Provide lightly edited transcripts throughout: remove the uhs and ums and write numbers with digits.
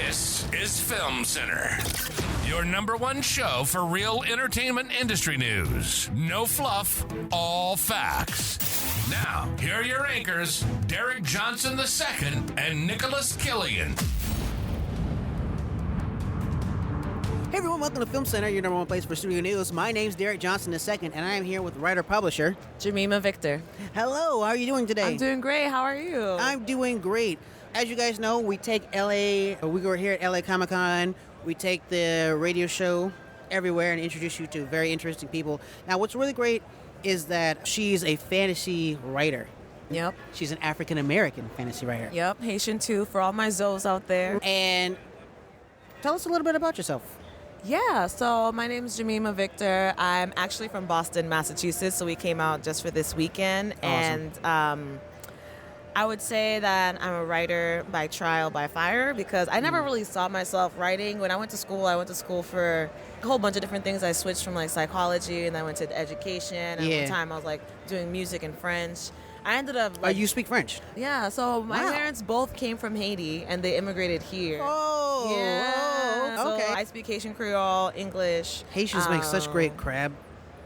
This is Film Center, your number one show for real entertainment industry news. No fluff, all facts. Now, here are your anchors, Derek Johnson II and Nicholas Killian. Hey everyone, welcome to Film Center, your number one place for studio news. My name's Derek Johnson II, and I am here with writer-publisher Jemima Victor. Hello, how are you doing today? I'm doing great. How are you? I'm doing great. As you guys know, we take we were here at LA Comic-Con. We take the radio show everywhere and introduce you to very interesting people. Now, what's really great is that she's a fantasy writer. Yep. She's an African-American fantasy writer. Yep, Haitian too, for all my Zoes out there. And tell us a little bit about yourself. Yeah, so my name is Jemima Victor. I'm actually from Boston, Massachusetts, so we came out just for this weekend. Awesome. And I would say that I'm a writer by trial, by fire, because I never really saw myself writing. When I went to school for a whole bunch of different things. I switched from like psychology, and I went to education. And one time I was like doing music and French. I ended up like... you speak French? Yeah, so my parents both came from Haiti, and they immigrated here. Oh, yeah. Oh, okay. So I speak Haitian Creole, English. Haitians make such great crab.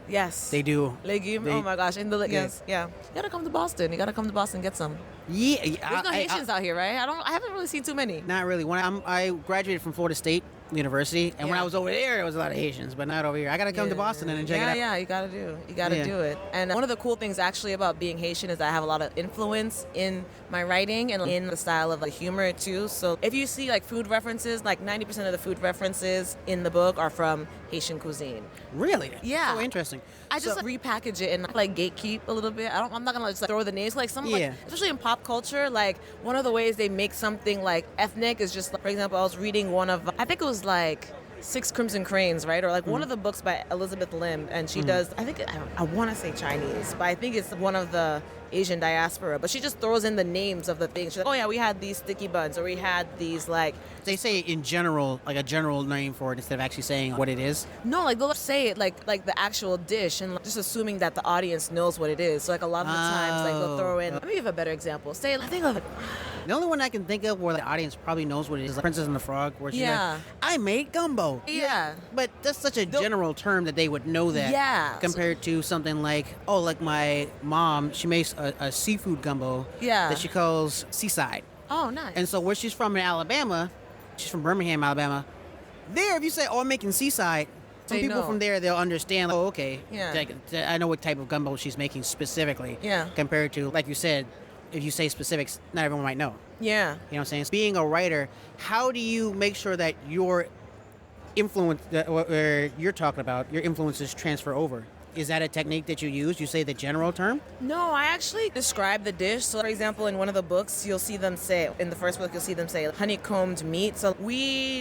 Yes. They do. Legume. Oh my gosh. Yes. Yeah. You gotta come to Boston. You gotta come to Boston and get some. Yeah. There's no Haitians out here, right? I haven't really seen too many. Not really. When I graduated from Florida State University, and when I was over there was a lot of Haitians, but not over here. I gotta come to Boston and check it out. Yeah, you gotta do it. And one of the cool things actually about being Haitian is that I have a lot of influence in my writing and in the style of like humor too. So if you see like food references, like 90% of the food references in the book are from Haitian cuisine. Really? Yeah. So interesting. I just repackage it and like gatekeep a little bit. I'm not gonna just like throw the names. Like some, like, especially in pop culture, like one of the ways they make something like ethnic is just, like, for example, I was reading one of, I think it was like Six Crimson Cranes, right? Or like one of the books by Elizabeth Lim, and she does, I think, I want to say Chinese, but I think it's one of the Asian diaspora, but she just throws in the names of the things. She's like, oh yeah, we had these sticky buns, or we had these like... They say in general, like a general name for it instead of actually saying what it is? No, like they'll say it like the actual dish, and like, just assuming that the audience knows what it is. So like a lot of the times, like they'll throw in... Let me give a better example. Say, I think of it... The only one I can think of where the audience probably knows what it is, like Princess and the Frog, where she's like, I made gumbo. Yeah. But that's such a general term that they would know that. Yeah. Compared to something like, like my mom, she makes a seafood gumbo that she calls Seaside. Oh, nice. And so where she's from in Alabama, she's from Birmingham, Alabama. There, if you say, I'm making Seaside, some people from there, they'll understand, like, okay, I know what type of gumbo she's making specifically. Yeah. Compared to, like you said, if you say specifics, not everyone might know. Yeah. You know what I'm saying? Being a writer, how do you make sure that your influence, or you're talking about, your influences transfer over? Is that a technique that you use? You say the general term? No, I actually describe the dish. So, for example, in one of the books, you'll see them say, in the first book, you'll see them say honeycombed meat. So,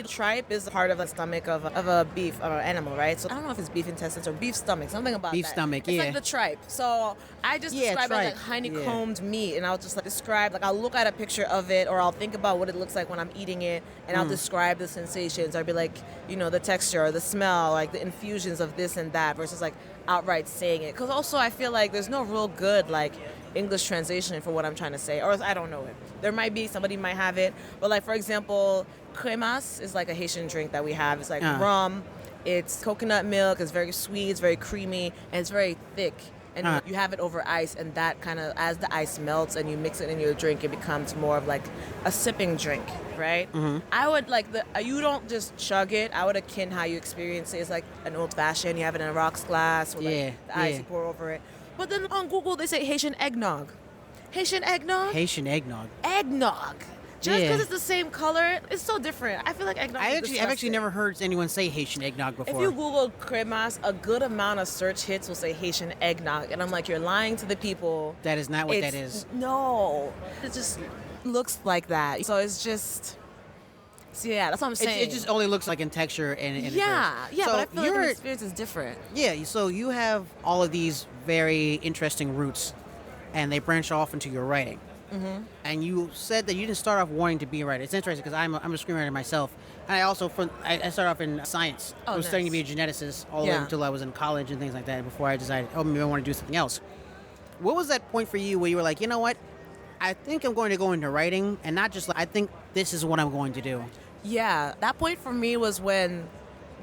tripe is part of the stomach of a beef, or an animal, right? So, I don't know if it's beef intestines or beef stomach, something about beef that. Stomach, it's like the tripe. So, I just describe it like honeycombed meat, and I'll just like describe, like I'll look at a picture of it, or I'll think about what it looks like when I'm eating it, and I'll describe the sensations. I'll be like, the texture, or the smell, like the infusions of this and that, versus like outright saying it. Because also I feel like there's no real good like English translation for what I'm trying to say, or I don't know it. There might be, somebody might have it, but like for example, cremas is like a Haitian drink that we have. It's like rum, it's coconut milk, it's very sweet, it's very creamy, and it's very thick. And you have it over ice, and that kind of, as the ice melts and you mix it in your drink, it becomes more of like a sipping drink, right? Mm-hmm. I would like you don't just chug it. I would akin how you experience it. It's like an old fashioned. You have it in a rocks glass with the ice you pour over it. But then on Google they say Haitian eggnog. Haitian eggnog? Haitian eggnog. Eggnog. Just because it's the same color, it's so different. I feel like eggnog I've actually never heard anyone say Haitian eggnog before. If you Google cremas, a good amount of search hits will say Haitian eggnog. And I'm like, you're lying to the people. That is not what that is. No. It just looks like that. So it's just... So yeah, that's what I'm saying. It just only looks like in texture and yeah, so but I feel like the experience is different. Yeah, so you have all of these very interesting roots, and they branch off into your writing. Mm-hmm. And you said that you didn't start off wanting to be a writer. It's interesting because I'm a screenwriter myself. And I also, I started off in science. I was studying to be a geneticist all the way until I was in college and things like that before I decided, maybe I want to do something else. What was that point for you where you were like, you know what? I think I'm going to go into writing, and not just like, I think this is what I'm going to do. Yeah, that point for me was when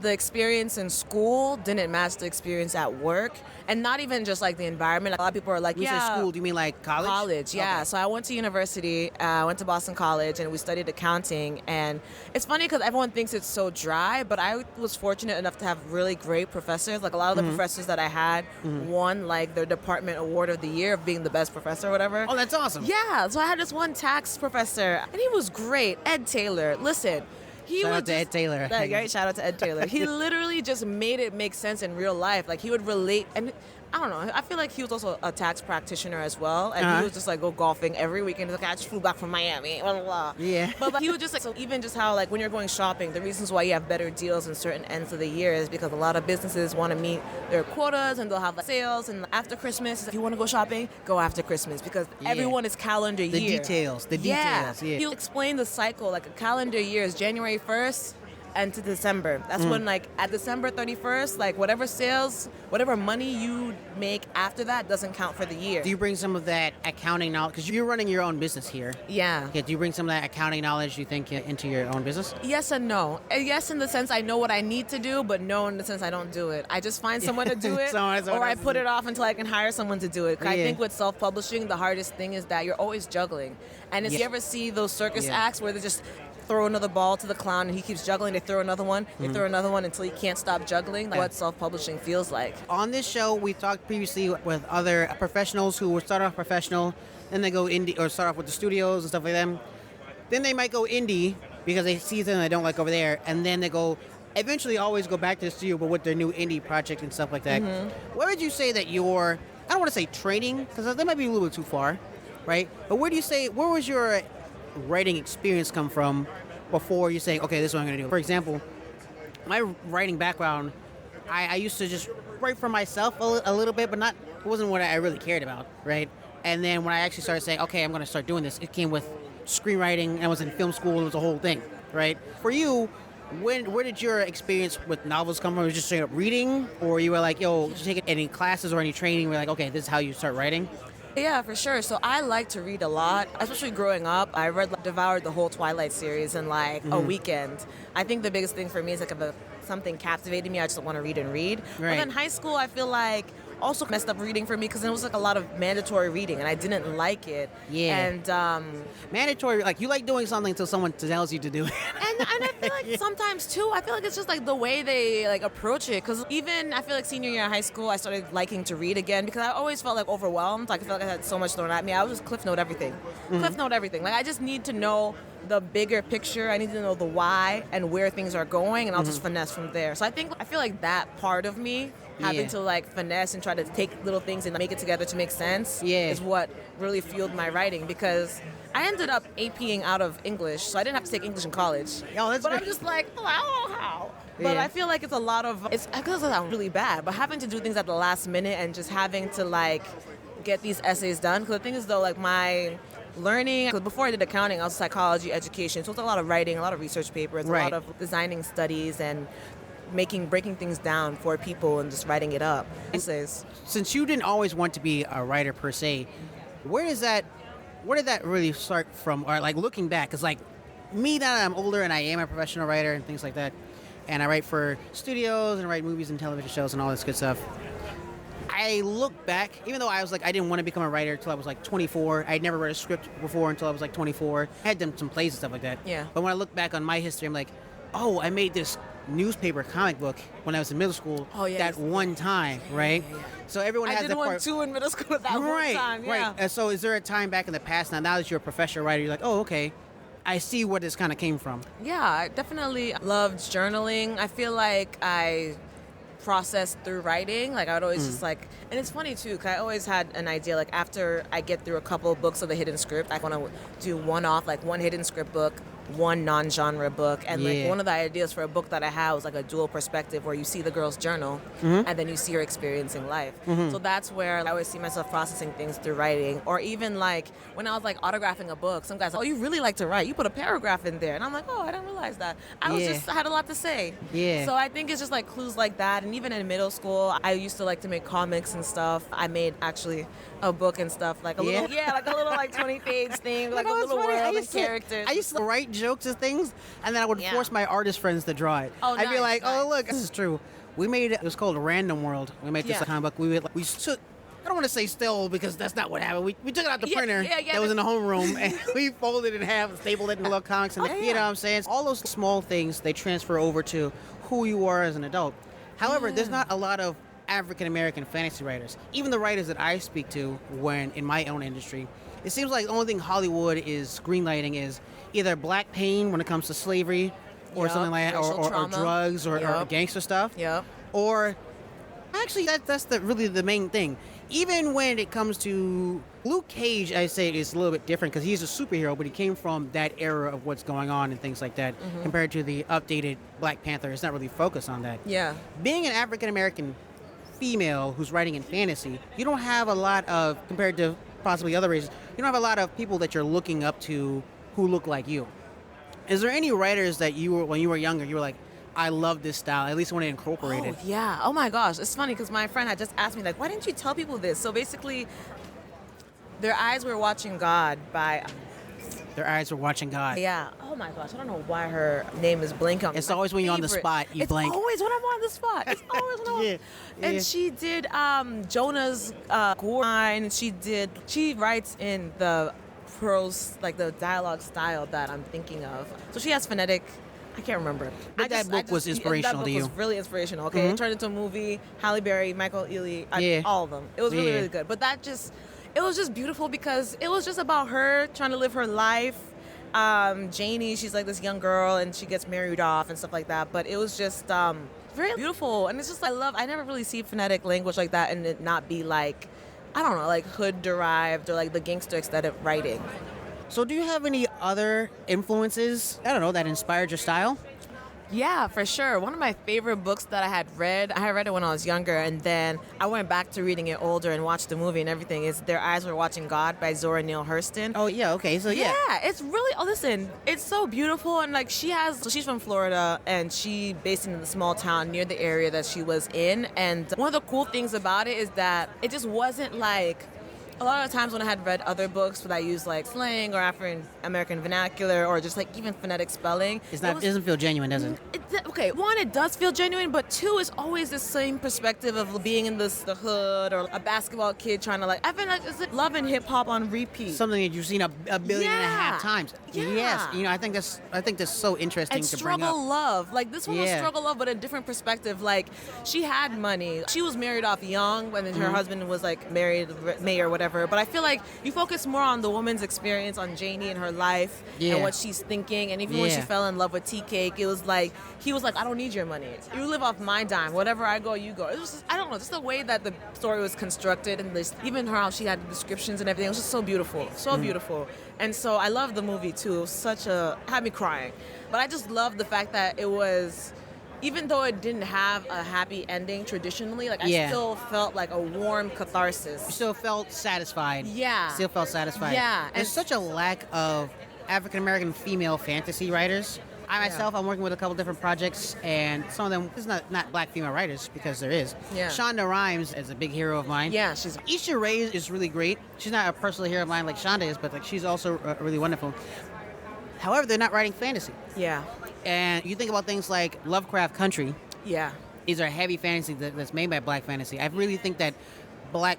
the experience in school didn't match the experience at work, and not even just like the environment. A lot of people are like, When you say school, do you mean like college? College, yeah. Okay. So I went to university, I went to Boston College, and we studied accounting. And it's funny because everyone thinks it's so dry, but I was fortunate enough to have really great professors. Like a lot of the professors that I had won like their department award of the year of being the best professor or whatever. Oh, that's awesome. Yeah, so I had this one tax professor, and he was great, Ed Taylor. Listen, Shout out to Ed Taylor. Right, shout out to Ed Taylor. He literally just made it make sense in real life. Like he would relate, and I don't know. I feel like he was also a tax practitioner as well, and he would just like go golfing every weekend. He's like, I just flew back from Miami, blah blah blah. Yeah. But he would just like, so even just how like when you're going shopping, the reasons why you have better deals in certain ends of the year is because a lot of businesses want to meet their quotas, and they'll have like, sales. And after Christmas, if you want to go shopping, go after Christmas because everyone is calendar year. The details. Yeah. He'll explain the cycle. Like a calendar year is January 1st. And to December. That's when, like, at December 31st, like, whatever sales, whatever money you make after that doesn't count for the year. Do you bring some of that accounting knowledge? Because you're running your own business here. Yeah. Do you bring some of that accounting knowledge, you think, into your own business? Yes and no. Yes, in the sense I know what I need to do, but no in the sense I don't do it. I just find someone to do it, or I put it off until I can hire someone to do it. I think with self-publishing, the hardest thing is that you're always juggling. And if you ever see those circus acts where they're just throw another ball to the clown and he keeps juggling, they throw another one, they throw another one until he can't stop juggling. That's what self-publishing feels like. On this show, we talked previously with other professionals who would start off professional, then they go indie, or start off with the studios and stuff like that. Then they might go indie because they see something they don't like over there, and then they go, eventually always go back to the studio, but with their new indie project and stuff like that. Where would you say that your, I don't want to say training, because that might be a little bit too far, right? But where was your writing experience come from before you say, okay, this is what I'm going to do? For example, my writing background, I used to just write for myself a little bit, but it wasn't what I really cared about, right? And then when I actually started saying, okay, I'm going to start doing this, it came with screenwriting. I was in film school. It was a whole thing, right? For you, where did your experience with novels come from? Was it just straight up reading, or you were like, yo, did you take any classes or any training? Where like, okay, this is how you start writing? Yeah, for sure. So I like to read a lot, especially growing up. I devoured the whole Twilight series in like a weekend. I think the biggest thing for me is like if something captivated me, I just want to read and read. Right. But then high school, I feel like also messed up reading for me because it was like a lot of mandatory reading and I didn't like it. Yeah. And mandatory, like you like doing something until someone tells you to do it. And I feel like sometimes too, I feel like it's just like the way they like approach it. Because even I feel like senior year of high school, I started liking to read again because I always felt like overwhelmed. Like I felt like I had so much thrown at me. I would just cliff note everything. Cliff note everything. Like I just need to know the bigger picture. I need to know the why and where things are going, and I'll just finesse from there. So I feel like that part of me having to like finesse and try to take little things and make it together to make sense is what really fueled my writing, because I ended up APing out of English, so I didn't have to take English in college. But I'm just like, oh, I don't know how. But I feel like it's a lot of, it's because I'm really bad, but having to do things at the last minute and just having to like get these essays done. Because the thing is though, like my learning, because before I did accounting, I was psychology education, so it's a lot of writing, a lot of research papers, a lot of designing studies and breaking things down for people and just writing it up. Essays. Since you didn't always want to be a writer per se, where did that really start from? Or like looking back, because like me now that I'm older and I am a professional writer and things like that, and I write for studios and write movies and television shows and all this good stuff. I look back, even though I was like, I didn't want to become a writer until I was like 24. I'd never read a script before until I was like 24. I had done some plays and stuff like that. Yeah. But when I look back on my history, I'm like, oh, I made this newspaper comic book when I was in middle school that one time, right? Yeah. So everyone has that part. I did one too in middle school at that one time, Right. And so is there a time back in the past now that you're a professional writer, you're like, oh, okay, I see where this kind of came from? Yeah, I definitely loved journaling. I feel like I processed through writing. Like I would always just like, and it's funny too, because I always had an idea, like after I get through a couple of books of the hidden script, I want to do one hidden script book, one non-genre book, and like one of the ideas for a book that I had was like a dual perspective where you see the girl's journal and then you see her experiencing life. So that's where I always see myself processing things through writing. Or even like when I was like autographing a book, some guys like, oh, you really like to write, you put a paragraph in there, and I'm like, oh, I didn't realize that. I had a lot to say. So I think it's just like clues like that. And even in middle school, I used to like to make comics and stuff. I made actually a book and stuff, like a little like 20-page thing, like a little world and characters. I used to write jokes and things, and then I would force my artist friends to draw it. Oh, I'd be like, nice. oh, look, this is true. We made it was called Random World. We made this comic book. We took, I don't want to say still because that's not what happened. We took it out the printer that was in the homeroom and we folded it in half and stapled it in little comics. And you know what I'm saying? All those small things, they transfer over to who you are as an adult. However, there's not a lot of African-American fantasy writers. Even the writers that I speak to when in my own industry, it seems like the only thing Hollywood is greenlighting is either black pain when it comes to slavery or something like that, or drugs or gangster stuff. Yep. Or actually, that's really the main thing. Even when it comes to Luke Cage, I say is a little bit different because he's a superhero, but he came from that era of what's going on and things like that. Compared to the updated Black Panther, it's not really focused on that. Yeah. Being an African-American female who's writing in fantasy, you don't have a lot of, compared to possibly other races, you don't have a lot of people that you're looking up to who look like you. Is there any writers that you were, when you were younger, you were like, I love this style, at least want to incorporate it? Yeah. Oh my gosh. It's funny because my friend had just asked me, like, why didn't you tell people this? So basically, Their Eyes Were Watching God by... Their Eyes Were Watching God. Yeah. Oh my gosh. I don't know why her name is blanking. It's always when you're on the spot, you blank. It's always when I'm on the spot. It's always when I'm on And she did Jonah's Gore. She writes in the prose, like the dialogue style that I'm thinking of. So she has phonetic... I can't remember. But that book was inspirational to you. That book was really inspirational, okay? It turned into a movie. Halle Berry, Michael Ealy, all of them. It was really, really good. But it was just beautiful because it was just about her trying to live her life. Janie, she's like this young girl and she gets married off and stuff like that. But it was just very beautiful. And it's just, I never really see phonetic language like that and it not be like, I don't know, like hood derived or like the gangster aesthetic writing. So do you have any other influences, I don't know, that inspired your style? Yeah, for sure. One of my favorite books that I had read it when I was younger, and then I went back to reading it older and watched the movie and everything, is Their Eyes Were Watching God by Zora Neale Hurston. Oh, yeah, okay, so yeah. Yeah, it's really, listen, it's so beautiful, and like she's from Florida, and she based in the small town near the area that she was in, and one of the cool things about it is that it just wasn't like, a lot of times when I had read other books that used like slang or African-American vernacular or just like even phonetic spelling. It doesn't feel genuine, does it? Okay, one, it does feel genuine, but two, it's always the same perspective of being in the hood or a basketball kid trying to I feel like it's like love and hip hop on repeat. Something that you've seen a billion and a half times. Yeah. Yes, I think that's so interesting to bring up. And struggle love, like this one was struggle love, but a different perspective. Like she had money, she was married off young when her husband was like married, mayor, whatever. But I feel like you focus more on the woman's experience, on Janie and her life and what she's thinking. And even when she fell in love with Tea Cake, it was like he was like, I don't need your money. You live off my dime. Whatever I go, you go. It was just, I don't know, just the way that the story was constructed and even how she had the descriptions and everything. It was just so beautiful, so beautiful. And so I love the movie too. It was had me crying. But I just love the fact that it was, even though it didn't have a happy ending traditionally, I still felt like a warm catharsis. You still felt satisfied. Yeah. Still felt satisfied. Yeah. There's such a lack of African-American female fantasy writers. I myself, I'm working with a couple different projects, and some of them, it's not black female writers, because there is. Yeah. Shonda Rhimes is a big hero of mine. Yeah, she's... Issa Rae is really great. She's not a personal hero of mine like Shonda is, but she's also really wonderful. However, they're not writing fantasy. Yeah. And you think about things like Lovecraft Country. Yeah. These are heavy fantasy that's made by black fantasy. I really think that black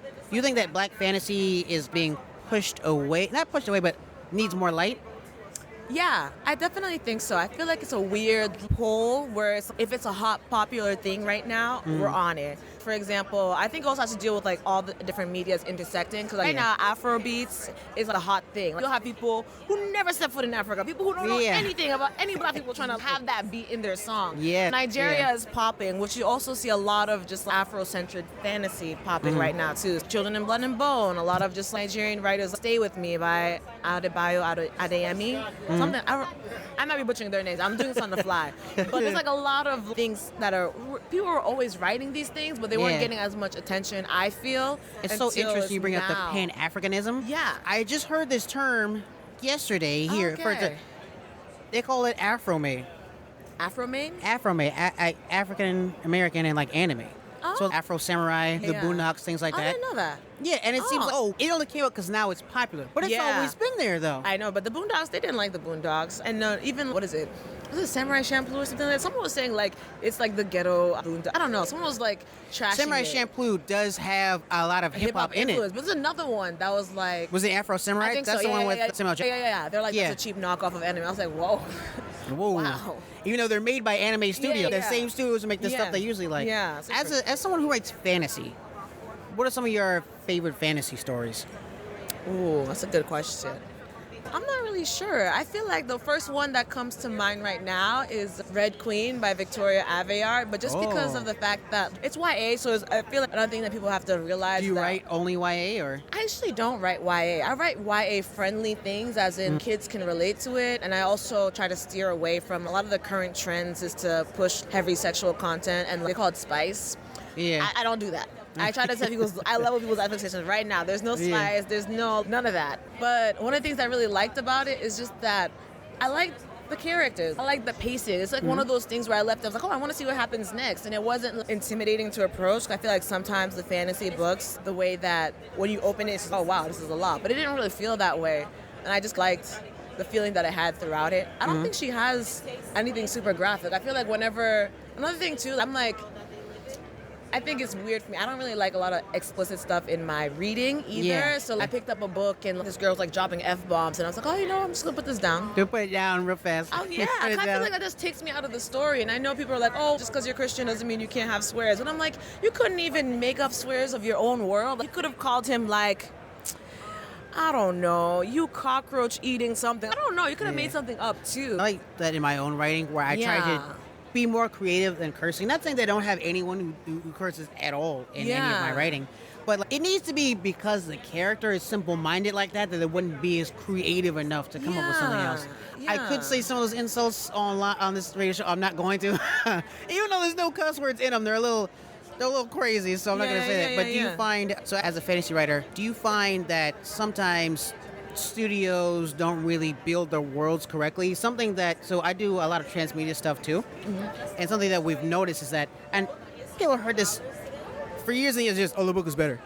fantasy is being pushed away, not pushed away, but needs more light. Yeah, I definitely think so. I feel like it's a weird pull where if it's a hot, popular thing right now, we're on it. For example, I think it also has to deal with all the different medias intersecting, because right now Afro beats is a hot thing. You'll have people who never set foot in Africa, people who don't know anything about any black people trying to have that beat in their song. Yeah. Nigeria is popping, which you also see a lot of just Afro-centered fantasy popping right now too. Children in Blood and Bone, a lot of just Nigerian writers. Stay With Me by Adebayo Adeyemi. Something, I might be butchering their names. I'm doing this on the fly. But there's a lot of things that people are always writing these things, but they weren't getting as much attention, I feel. It's so interesting you bring up the Pan-Africanism. Yeah. I just heard this term yesterday here. Okay. They call it Afro-May. Afro-May? Afro-May, African-American and anime. Oh. So Afro Samurai, the Boondocks, things like that. I didn't know that. Yeah, and it seems like, it only came out because now it's popular. But it's always been there, though. I know, but the Boondocks, they didn't like the Boondocks. And even, what is it? Was it Samurai Champloo or something like that? Someone was saying, like, it's like the ghetto Boondocks. I don't know. Someone was, like, trashing Samurai it. Champloo does have a lot of hip-hop in it. But there's another one that was, like... Was it Afro Samurai? I think That's so. the one with Samurai Jackson. Yeah. They're like, that's a cheap knockoff of anime. I was like, whoa. Whoa. Wow. Even though they're made by Anime Studio, the yeah. same studios who make the stuff they usually like. Yeah. As someone who writes fantasy, what are some of your favorite fantasy stories? Ooh, that's a good question. I'm not really sure. I feel like the first one that comes to mind right now is Red Queen by Victoria Aveyard, but just because of the fact that it's YA, so I feel like another thing that people have to realize. Do you write only YA, or? I actually don't write YA. I write YA-friendly things, as in kids can relate to it, and I also try to steer away from a lot of the current trends is to push heavy sexual content, and they call it spice. Yeah. I don't do that. I try to tell people, I level people's expectations right now. There's no spice, there's none of that. But one of the things I really liked about it is just that I liked the characters. I like the pacing. It's like one of those things where I was like, I want to see what happens next. And it wasn't intimidating to approach. I feel like sometimes the fantasy books, the way that when you open it, it's oh wow, this is a lot. But it didn't really feel that way. And I just liked the feeling that I had throughout it. I don't think she has anything super graphic. I feel like another thing too, I'm like, I think it's weird for me. I don't really like a lot of explicit stuff in my reading either. Yeah. So I picked up a book and this girl was like dropping F-bombs and I was like, I'm just going to put this down. Do put it down real fast. Oh, yeah. I feel like that just takes me out of the story. And I know people are like, just because you're Christian doesn't mean you can't have swears. And I'm like, you couldn't even make up swears of your own world. You could have called him like, I don't know, you cockroach eating something. I don't know. You could have made something up too. I like that in my own writing where I try to be more creative than cursing. Not saying they don't have anyone who curses at all in any of my writing, but it needs to be because the character is simple-minded like that it wouldn't be as creative enough to come up with something else. Yeah. I could say some of those insults on this radio show. I'm not going to, even though there's no cuss words in them. They're a little crazy, so I'm not going to say that. But do you find, so as a fantasy writer, do you find that sometimes studios don't really build their worlds correctly? Something that, so I do a lot of transmedia stuff too, and something that we've noticed is that, and people have heard this for years and years, just, the book is better.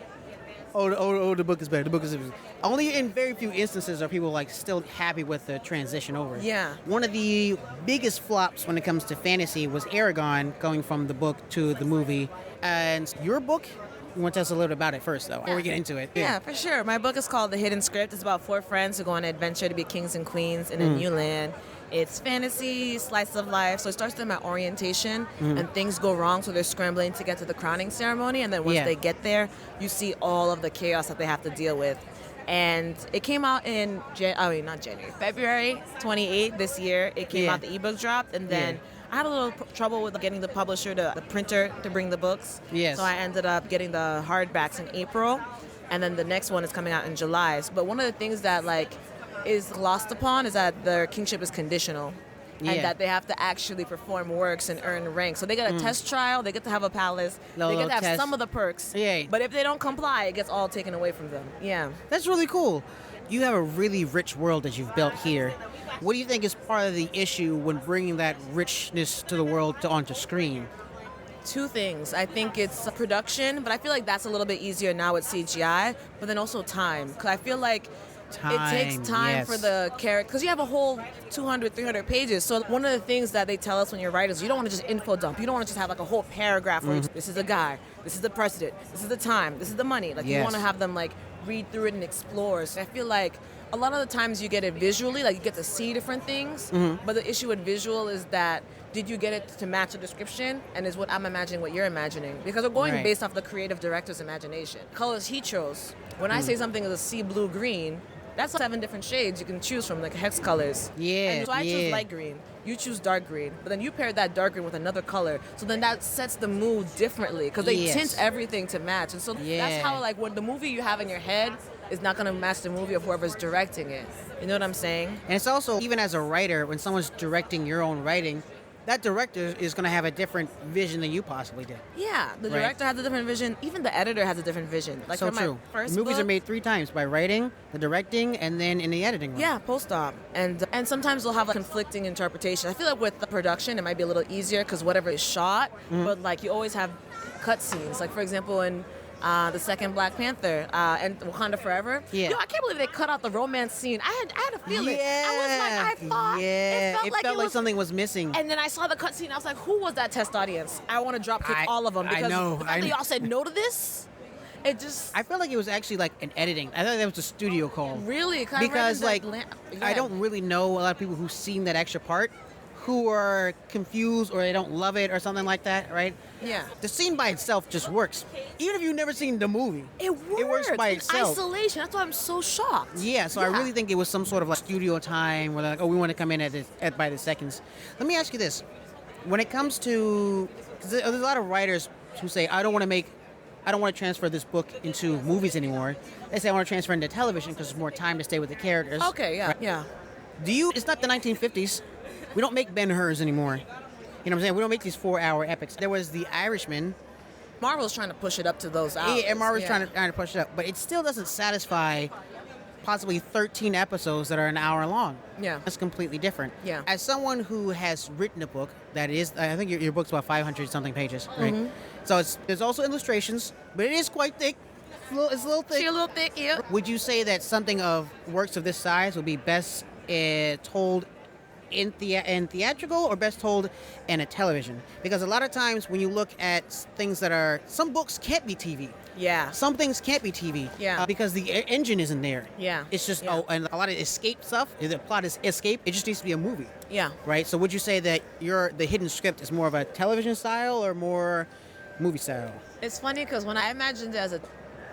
The book is better. The book is better. Only in very few instances are people like still happy with the transition over. Yeah. One of the biggest flops when it comes to fantasy was Aragon going from the book to the movie. And your book, you want to tell us a little bit about it first, though, before we get into it. Yeah, for sure. My book is called The Hidden Script. It's about 4 friends who go on an adventure to be kings and queens in a new land. It's fantasy, slice of life. So it starts them at orientation, and things go wrong, so they're scrambling to get to the crowning ceremony. And then once they get there, you see all of the chaos that they have to deal with. And it came out in February 28th this year. It came out, the ebook dropped, and then I had a little trouble with getting the publisher, the printer, to bring the books. Yes. So I ended up getting the hardbacks in April, and then the next one is coming out in July. But one of the things that is glossed upon is that their kingship is conditional. And that they have to actually perform works and earn rank. So they get a test trial, they get to have a palace, they get to have some of the perks. Yeah. But if they don't comply, it gets all taken away from them. Yeah. That's really cool. You have a really rich world that you've built here. What do you think is part of the issue when bringing that richness to the world onto screen? 2 things. I think it's production, but I feel like that's a little bit easier now with CGI, but then also time. Because I feel like it takes time for the character, because you have a whole 200, 300 pages. So one of the things that they tell us when you're writers, you don't want to just info dump. You don't want to just have a whole paragraph where this is a guy, this is the president, this is the time, this is the money. You want to have them read through it and explore. So I feel like a lot of the times you get it visually, you get to see different things. But the issue with visual is that, did you get it to match the description? And is what I'm imagining what you're imagining. Because we're going based off the creative director's imagination. Colors he chose. When I say something is a sea blue green, that's 7 different shades you can choose from, hex colors. Yeah. And so I choose light green. You choose dark green. But then you pair that dark green with another color. So then that sets the mood differently. Because they tint everything to match. And so that's how, when the movie you have in your head is not going to match the movie of whoever's directing it. You know what I'm saying? And it's also, even as a writer, when someone's directing your own writing, that director is going to have a different vision than you possibly did. Yeah, the director has a different vision. Even the editor has a different vision. So true. Movies are made 3 times, by writing, the directing, and then in the editing room. Yeah, post-op. And sometimes they'll have conflicting interpretation. I feel like with the production, it might be a little easier because whatever is shot, but you always have cut scenes. For example, in the second Black Panther, and Wakanda Forever. Yeah. Yo, I can't believe they cut out the romance scene. I had a feeling. Yeah. I was like, I thought it felt like something was missing. And then I saw the cut scene. I was like, who was that test audience? I want to drop kick all of them because I know. the fact that y'all said no to this. It just. I felt like it was actually like an editing. I thought that was a studio call. Really? Because like I don't really know a lot of people who've seen that extra part who are confused or they don't love it or something like that, right? Yeah. The scene by itself just works. Even if you've never seen the movie. It works by itself. Isolation. That's why I'm so shocked. Yeah, so I really think it was some sort of like studio time where they're like, oh, we want to come in by the seconds. Let me ask you this. When it comes to, 'cause there's a lot of writers who say, I don't want to transfer this book into movies anymore. They say I want to transfer into television because there's more time to stay with the characters. Okay, yeah, right? yeah. It's not the 1950s. We don't make Ben-Hurs anymore. You know what I'm saying? We don't make these 4-hour epics. There was The Irishman. Marvel's trying to push it up to those hours. Yeah, and Marvel's trying to push it up. But it still doesn't satisfy possibly 13 episodes that are an hour long. Yeah. That's completely different. Yeah. As someone who has written a book that is, I think your book's about 500-something pages, right? Mm-hmm. So there's also illustrations, but it is quite thick. It's a little thick. She's a little thick, yeah. Would you say that something of works of this size would be best told in theatrical or best told in a television? Because a lot of times when you look at things that are, some books can't be TV. Yeah. Some things can't be TV. Yeah. Because the engine isn't there. Yeah. It's just, Yeah. and a lot of escape stuff, the plot is escape, it just needs to be a movie. Yeah. Right? So would you say that the hidden script is more of a television style or more movie style? It's funny because when I imagined it as a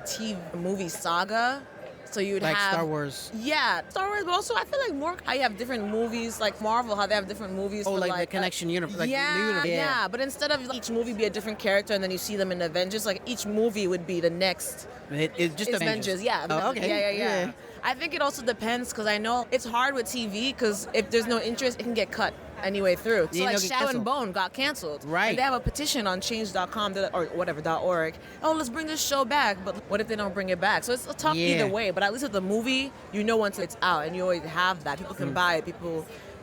TV movie saga, so you'd like have Star Wars. Yeah, Star Wars, but also I feel like more how you have different movies, like Marvel, how they have different movies. Oh, for like the connection universe. Like yeah, the universe. yeah. But instead of each movie be a different character and then you see them in Avengers, like each movie would be the next. It's just Avengers. Yeah. Oh, okay. Yeah. I think it also depends because I know it's hard with TV because if there's no interest, it can get cut anyway through. So Yeah, like it'll get Shadow and canceled. Bone got canceled. Right. And they have a petition on change.com or whatever .org. Oh, let's bring this show back. But what if they don't bring it back? So it's tough either way. But at least with the movie, you know once it's out and you always have that. People can buy it.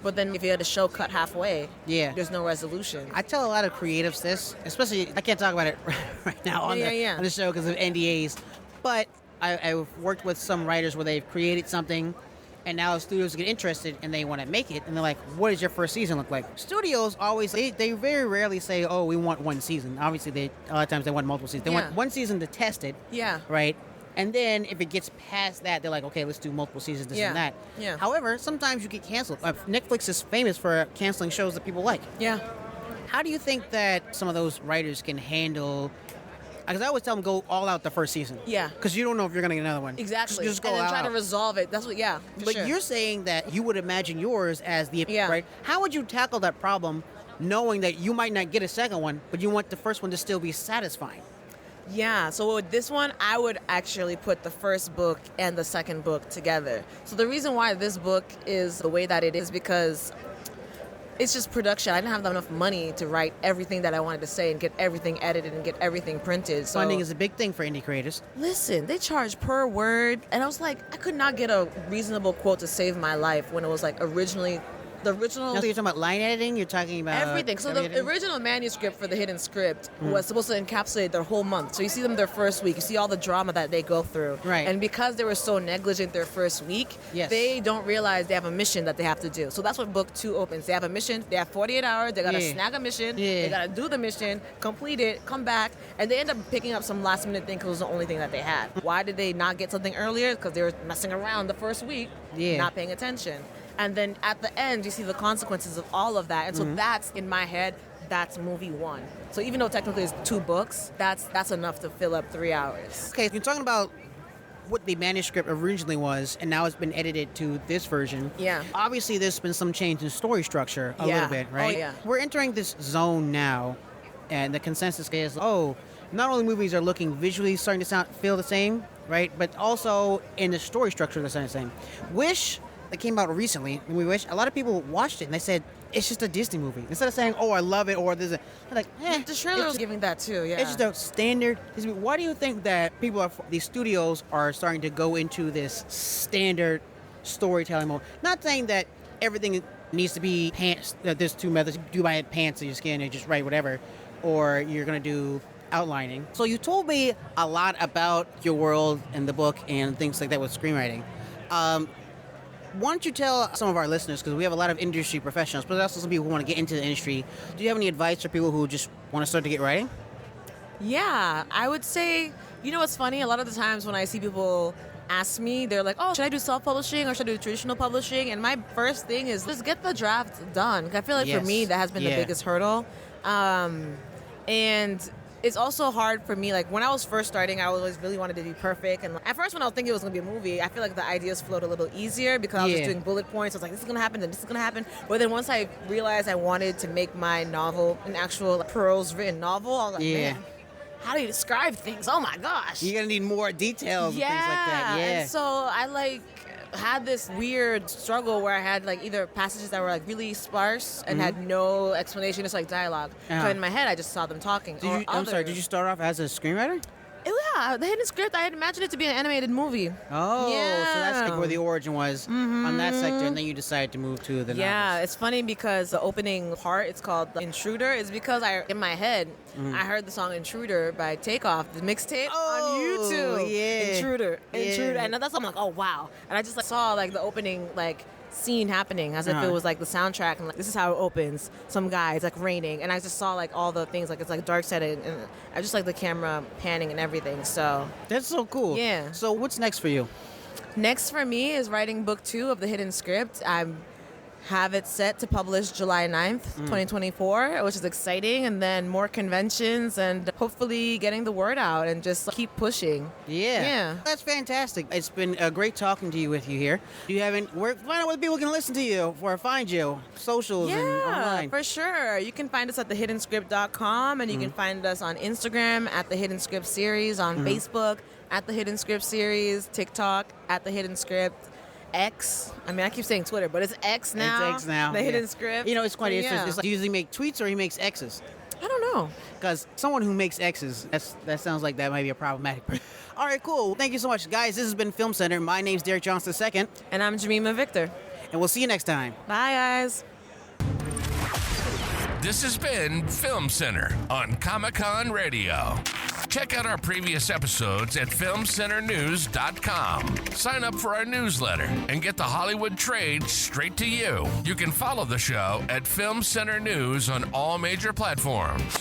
But then if you had a show cut halfway, there's no resolution. I tell a lot of creatives this, especially, I can't talk about it right now on the show because of NDAs, but I've worked with some writers where they've created something and now studios get interested and they want to make it and they're like, what does your first season look like? Studios always, they very rarely say, oh, we want one season. Obviously, a lot of times they want multiple seasons. They want one season to test it, right? And then if it gets past that, they're like, okay, let's do multiple seasons, this and that. Yeah. However, sometimes you get canceled. Netflix is famous for canceling shows that people like. Yeah. How do you think that some of those writers can handle? Because I always tell them go all out the first season. Yeah. Because you don't know if you're going to get another one. Exactly. Just go and then all try out. to resolve it. That's what, But you're saying that you would imagine yours as the, right? How would you tackle that problem knowing that you might not get a second one, but you want the first one to still be satisfying? Yeah, so with this one, I would actually put the first book and the second book together. So the reason why this book is the way that it is because it's just production. I didn't have enough money to write everything that I wanted to say and get everything edited and get everything printed. So funding is a big thing for indie creators. Listen, they charge per word, and I was like, I could not get a reasonable quote to save my life when it was like originally. The original. Now, so you're talking about line editing? You're talking about everything. So the original manuscript for the hidden script was supposed to encapsulate their whole month. So you see them their first week. You see all the drama that they go through. Right. And because they were so negligent their first week, they don't realize they have a mission that they have to do. So that's what book 2 opens. They have a mission. They have 48 hours. They got to snag a mission. They got to do the mission, complete it, come back. And they end up picking up some last minute thing because it was the only thing that they had. Why did they not get something earlier? Because they were messing around the first week, not paying attention. And then at the end, you see the consequences of all of that. And so that's, in my head, that's movie 1. So even though technically it's 2 books, that's enough to fill up 3 hours. Okay, you're talking about what the manuscript originally was, and now it's been edited to this version. Yeah. Obviously, there's been some change in story structure a little bit, right? Oh, yeah. We're entering this zone now, and the consensus is, not only movies are looking visually starting to feel the same, right? But also in the story structure they're starting the same. Wish, that came out recently, and a lot of people watched it and they said it's just a Disney movie. Instead of saying, "Oh, I love it," or "There's a," they're like, the trailer was giving that too. Yeah, it's just a standard Disney movie. Why do you think that these studios are starting to go into this standard storytelling mode? Not saying that everything needs to be pants. That there's 2 methods: you do by pants of your skin and just write whatever, or you're gonna do outlining. So you told me a lot about your world and the book and things like that with screenwriting. Why don't you tell some of our listeners, because we have a lot of industry professionals, but there's also some people who want to get into the industry. Do you have any advice for people who just want to start to get writing? Yeah, I would say, you know what's funny? A lot of the times when I see people ask me, they're like, oh, should I do self-publishing or should I do traditional publishing? And my first thing is just get the draft done. I feel like for me, that has been the biggest hurdle. And it's also hard for me, like when I was first starting, I always really wanted to be perfect. And at first when I was thinking it was going to be a movie, I feel like the ideas flowed a little easier because I was just doing bullet points. I was like, this is going to happen and this is going to happen. But then once I realized I wanted to make my novel an actual prose written novel, I was like, man, how do you describe things? Oh my gosh. You're going to need more details and things like that. Yeah. And so I had this weird struggle where I had like either passages that were like really sparse and had no explanation, just like dialogue. So in my head, I just saw them talking. Did you start off as a screenwriter? Yeah, the hidden script, I had imagined it to be an animated movie. Oh, so that's like where the origin was on that sector, and then you decided to move to the novels. Yeah, it's funny because the opening part, it's called The Intruder, is because in my head, I heard the song Intruder by Takeoff, the mixtape on YouTube. Yeah. Intruder. And that's I'm like, oh, wow. And I just saw like the opening scene happening as if it was like the soundtrack, and like this is how it opens. Some guy, it's like raining, and I just saw like all the things, like it's like dark setting, and I just like the camera panning and everything. So that's so cool. Yeah. So what's next for you? Next for me is writing book 2 of The Hidden Script. I have it set to publish July 9th, 2024, which is exciting, and then more conventions and hopefully getting the word out and just keep pushing. Yeah. That's fantastic. It's been great talking to you here. Do you have any, find out where people can listen to you or find you, socials and online? Yeah, for sure. You can find us at thehiddenscript.com, and you can find us on Instagram at The Hidden Script Series, on Facebook at The Hidden Script Series, TikTok at The Hidden Script. X. I mean, I keep saying Twitter, but it's X now. It's X now. The Hidden Script. You know, it's quite interesting. It's like, do you usually make tweets or he makes X's? I don't know. Because someone who makes X's, that sounds like that might be a problematic person. All right, cool. Thank you so much, guys. This has been Film Center. My name's Derek Johnson II. And I'm Jemima Victor. And we'll see you next time. Bye, guys. This has been Film Center on Comic-Con Radio. Check out our previous episodes at filmcenternews.com. Sign up for our newsletter and get the Hollywood trade straight to you. You can follow the show at Film Center News on all major platforms.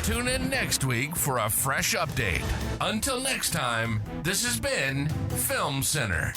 Tune in next week for a fresh update. Until next time, this has been Film Center.